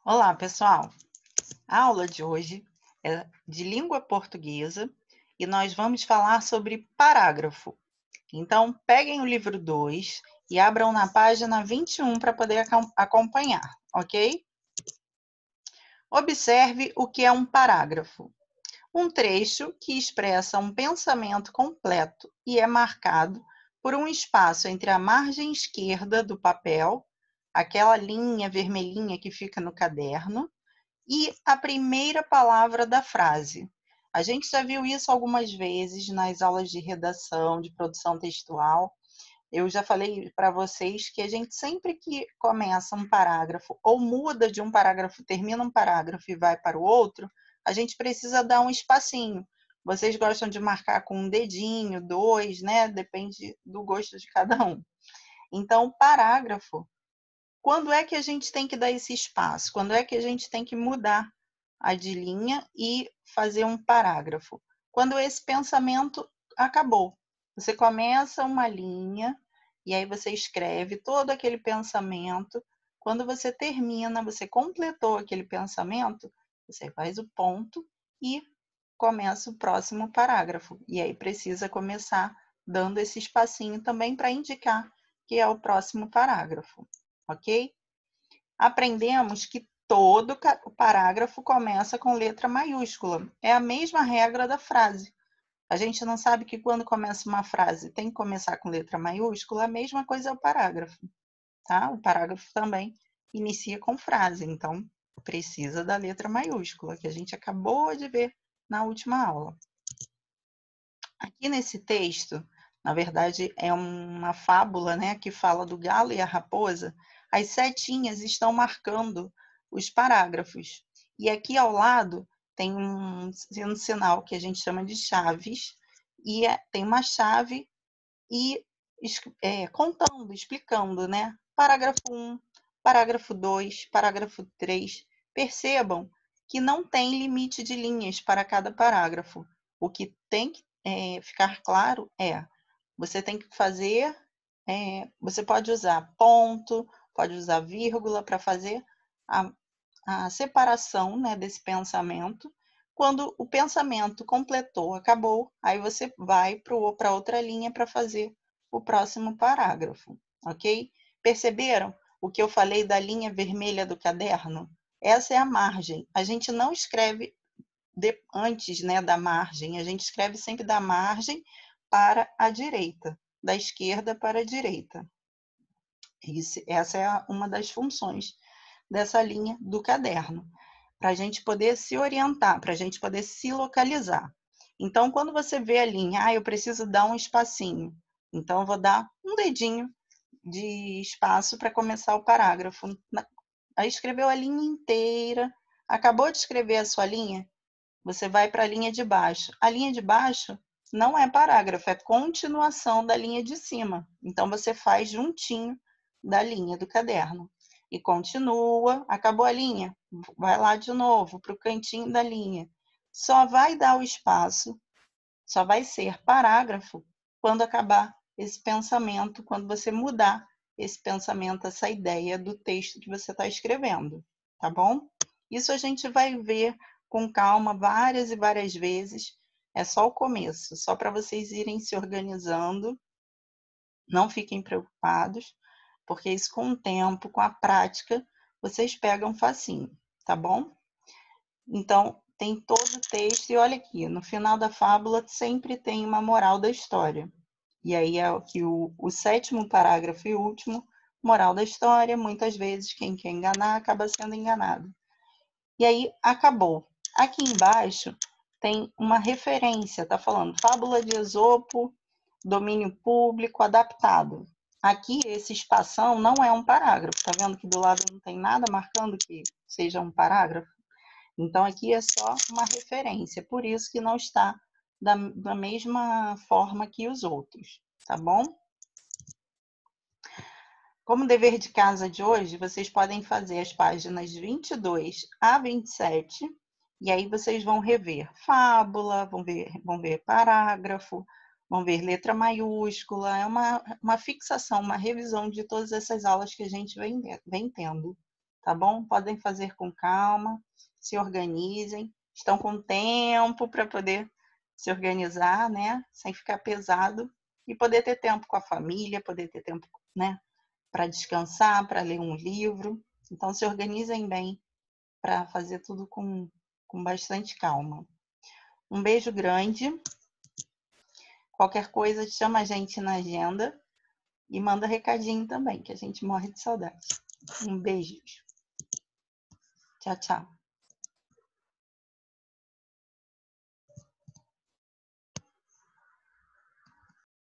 Olá, pessoal! A aula de hoje é de língua portuguesa e nós vamos falar sobre parágrafo. Então, peguem o livro 2 e abram na página 21 para poder acompanhar, ok? Observe o que é um parágrafo. Um trecho que expressa um pensamento completo e é marcado por um espaço entre a margem esquerda do papel, aquela linha vermelhinha que fica no caderno, e a primeira palavra da frase. A gente já viu isso algumas vezes nas aulas de redação, de produção textual. Eu já falei para vocês que a gente sempre que começa um parágrafo ou muda de um parágrafo, termina um parágrafo e vai para o outro, a gente precisa dar um espacinho. Vocês gostam de marcar com um dedinho, dois, né? Depende do gosto de cada um. Então, parágrafo, quando é que a gente tem que dar esse espaço? Quando é que a gente tem que mudar a de linha e fazer um parágrafo? Quando esse pensamento acabou. Você começa uma linha e aí você escreve todo aquele pensamento. Quando você termina, você completou aquele pensamento, você faz o ponto e começa o próximo parágrafo. E aí precisa começar dando esse espacinho também para indicar que é o próximo parágrafo, ok? Aprendemos que todo parágrafo começa com letra maiúscula. É a mesma regra da frase. A gente não sabe que quando começa uma frase tem que começar com letra maiúscula, a mesma coisa é o parágrafo, tá? O parágrafo também inicia com frase, então precisa da letra maiúscula, que a gente acabou de ver na última aula. Aqui nesse texto, na verdade, é uma fábula, né, que fala do galo e a raposa. As setinhas estão marcando os parágrafos. E aqui ao lado tem um sinal que a gente chama de chaves, e tem uma chave e contando, explicando, né? Parágrafo 1, parágrafo 2, parágrafo 3. Percebam que não tem limite de linhas para cada parágrafo. O que tem que ficar claro é, você tem que fazer, você pode usar ponto, pode usar vírgula para fazer a, a separação, né, desse pensamento. Quando o pensamento completou, acabou, aí você vai para outra linha para fazer o próximo parágrafo, ok? Perceberam o que eu falei da linha vermelha do caderno? Essa é a margem. A gente não escreve antes, né, da margem, a gente escreve sempre da margem para a direita, da esquerda para a direita. Essa é uma das funções dessa linha do caderno, para a gente poder se orientar, para a gente poder se localizar. Então, quando você vê a linha, eu preciso dar um espacinho, então eu vou dar um dedinho de espaço para começar o parágrafo. Aí escreveu a linha inteira, acabou de escrever a sua linha, você vai para a linha de baixo. A linha de baixo não é parágrafo, é continuação da linha de cima. Então, você faz juntinho da linha do caderno. E continua, acabou a linha, vai lá de novo para o cantinho da linha. Só vai dar o espaço, só vai ser parágrafo quando acabar esse pensamento, quando você mudar esse pensamento, essa ideia do texto que você está escrevendo, tá bom? Isso a gente vai ver com calma várias e várias vezes. É só o começo, só para vocês irem se organizando. Não fiquem preocupados, porque isso com o tempo, com a prática, vocês pegam facinho, tá bom? Então, tem todo o texto, e olha aqui, no final da fábula sempre tem uma moral da história. E aí é que o sétimo parágrafo e último, moral da história, muitas vezes quem quer enganar acaba sendo enganado. E aí acabou. Aqui embaixo tem uma referência, tá falando fábula de Esopo, domínio público, adaptado. Aqui esse espação não é um parágrafo, tá vendo que do lado não tem nada marcando que seja um parágrafo? Então aqui é só uma referência, por isso que não está da mesma forma que os outros, tá bom? Como dever de casa de hoje, vocês podem fazer as páginas 22 a 27, e aí vocês vão rever fábula, vão ver parágrafo, vão ver letra maiúscula, é uma fixação, uma revisão de todas essas aulas que a gente vem tendo, tá bom? Podem fazer com calma, se organizem, estão com tempo para poder se organizar, né? Sem ficar pesado e poder ter tempo com a família, poder ter tempo, né? Para descansar, para ler um livro. Então, se organizem bem para fazer tudo com bastante calma. Um beijo grande. Qualquer coisa, chama a gente na agenda e manda recadinho também, que a gente morre de saudade. Um beijo. Tchau, tchau.